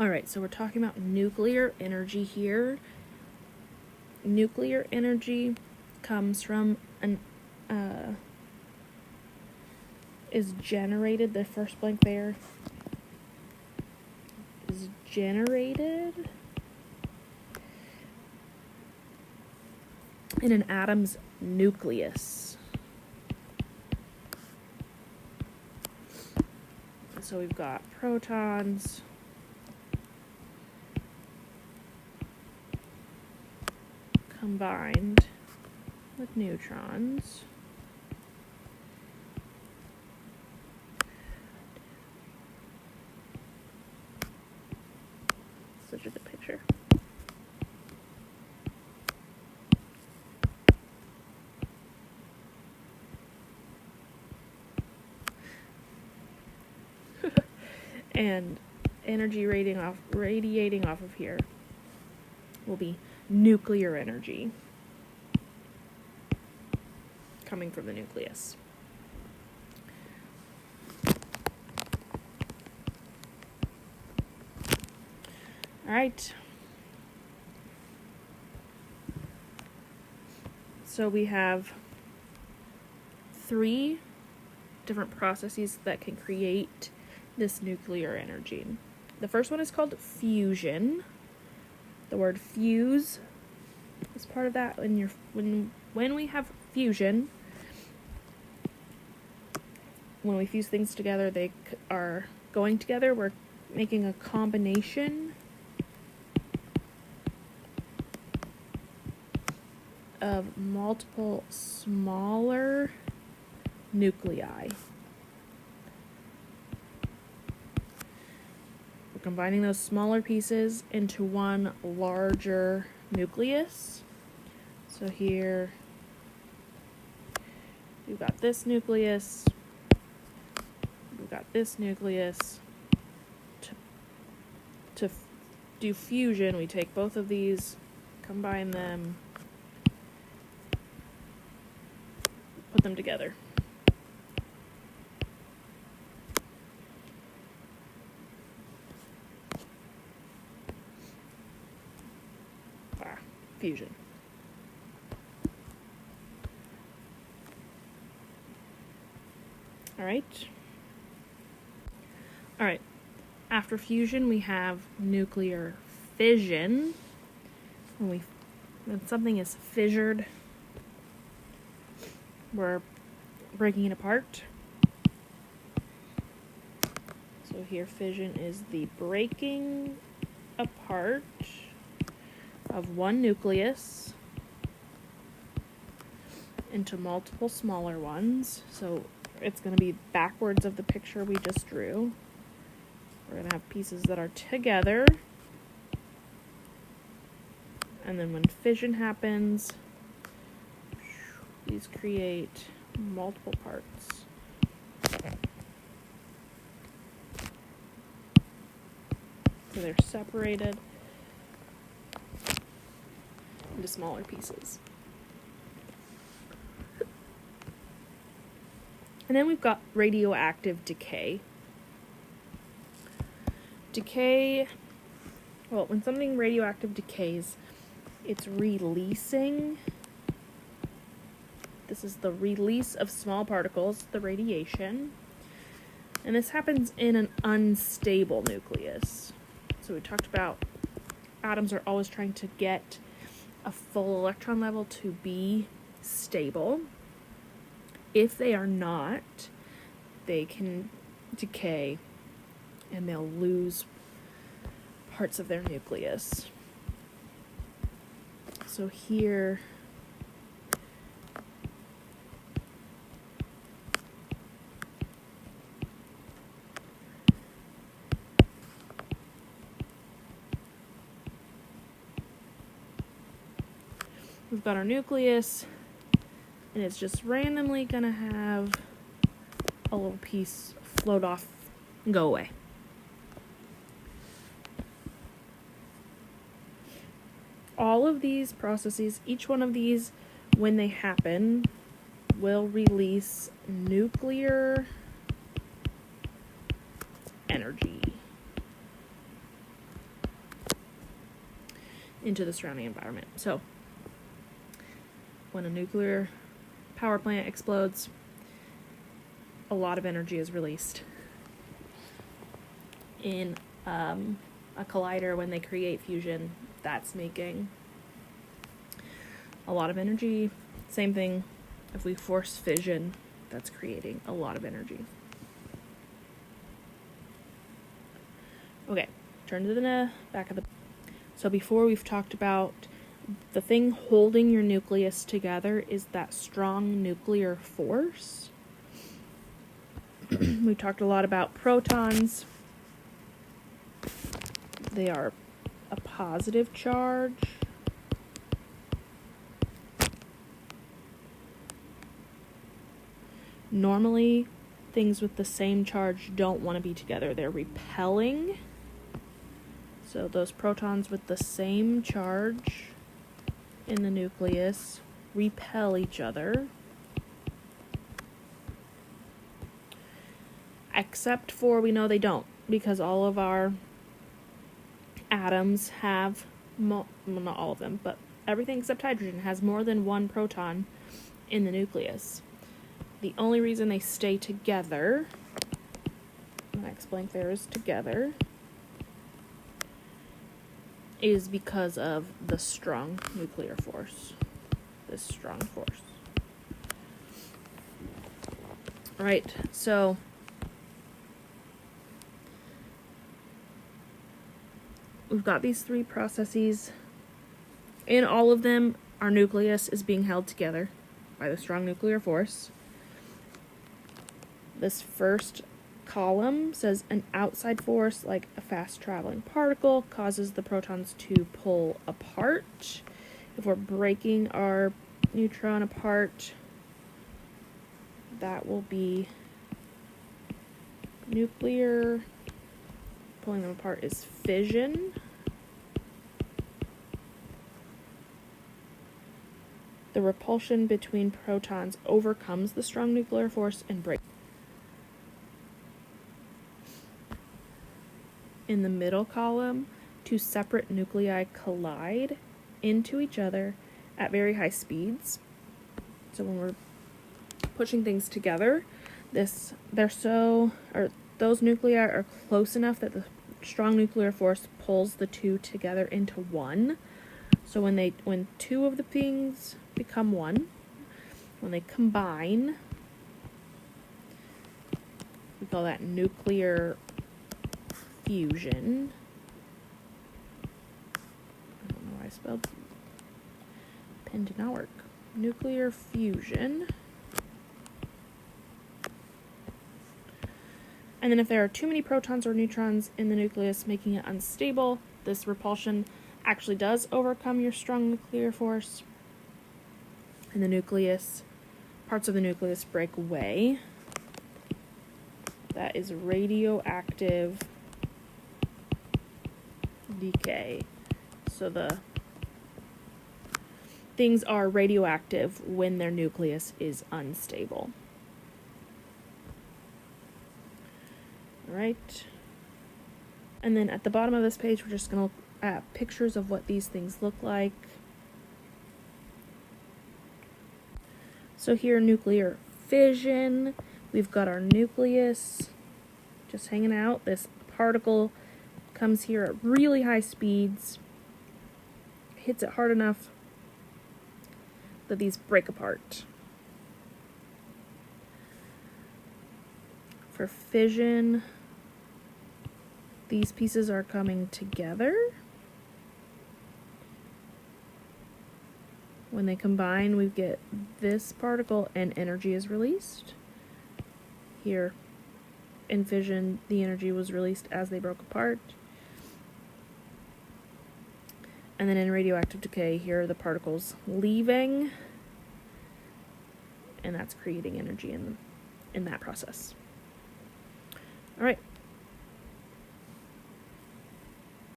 Alright, so we're talking about nuclear energy here. Nuclear energy comes from is generated, the first blank there is generated in an atom's nucleus. So we've got protons, combined with neutrons. Such a good picture. And energy radiating off of here will be nuclear energy coming from the nucleus. All right. So we have 3 different processes that can create this nuclear energy. The first one is called fusion. The word fuse is part of that. When we have fusion, when we fuse things together, they are going together. We're making a combination of multiple smaller nuclei. We're combining those smaller pieces into one larger nucleus. So here we've got this nucleus, we've got this nucleus. To do fusion, we take both of these, combine them, put them together. Fusion. All right. After fusion, we have nuclear fission. When something is fissured, we're breaking it apart. So here, fission is the breaking apart of one nucleus into multiple smaller ones. So it's going to be backwards of the picture we just drew. We're going to have pieces that are together. And then when fission happens, these create multiple parts. So they're separated into smaller pieces. And then we've got radioactive decay. When something radioactive decays, it's releasing. This is the release of small particles, the radiation. And this happens in an unstable nucleus. So we talked about atoms are always trying to get a full electron level to be stable. If they are not, they can decay and they'll lose parts of their nucleus. So here we've got our nucleus, and it's just randomly going to have a little piece float off and go away. All of these processes, each one of these, when they happen, will release nuclear energy. into the surrounding environment. So when a nuclear power plant explodes, a lot of energy is released. In a collider, when they create fusion, that's making a lot of energy. Same thing if we force fission, that's creating a lot of energy. Okay, turn to the back of the... So before, we've talked about the thing holding your nucleus together is that strong nuclear force. We talked a lot about protons. They are a positive charge. Normally, things with the same charge don't want to be together. They're repelling. So those protons with the same charge in the nucleus repel each other. Except for, we know they don't, because all of our atoms have, well, not all of them, but everything except hydrogen has more than one proton in the nucleus. The only reason they stay together, the next blank there is together, is because of the strong nuclear force. This strong force. Alright, so we've got these three processes. In all of them, our nucleus is being held together by the strong nuclear force. This first column says an outside force, like a fast-traveling particle, causes the protons to pull apart. If we're breaking our neutron apart, that will be nuclear. Pulling them apart is fission. The repulsion between protons overcomes the strong nuclear force and breaks. In the middle column, two separate nuclei collide into each other at very high speeds. So when we're pushing things together, those nuclei are close enough that the strong nuclear force pulls the two together into one. So when two of the things become one, when they combine, we call that nuclear fusion. I don't know why I spelled pen did not work. Nuclear fusion. And then if there are too many protons or neutrons in the nucleus, making it unstable, this repulsion actually does overcome your strong nuclear force. And the nucleus, parts of the nucleus break away. That is radioactive decay. So the things are radioactive when their nucleus is unstable. Alright. And then at the bottom of this page, we're just going to look at pictures of what these things look like. So here, nuclear fission. We've got our nucleus just hanging out. This particle comes here at really high speeds, hits it hard enough that these break apart. For fission, these pieces are coming together. When they combine, we get this particle and energy is released. Here, in fission, the energy was released as they broke apart. And then in radioactive decay, here are the particles leaving, and that's creating energy in that process. All right.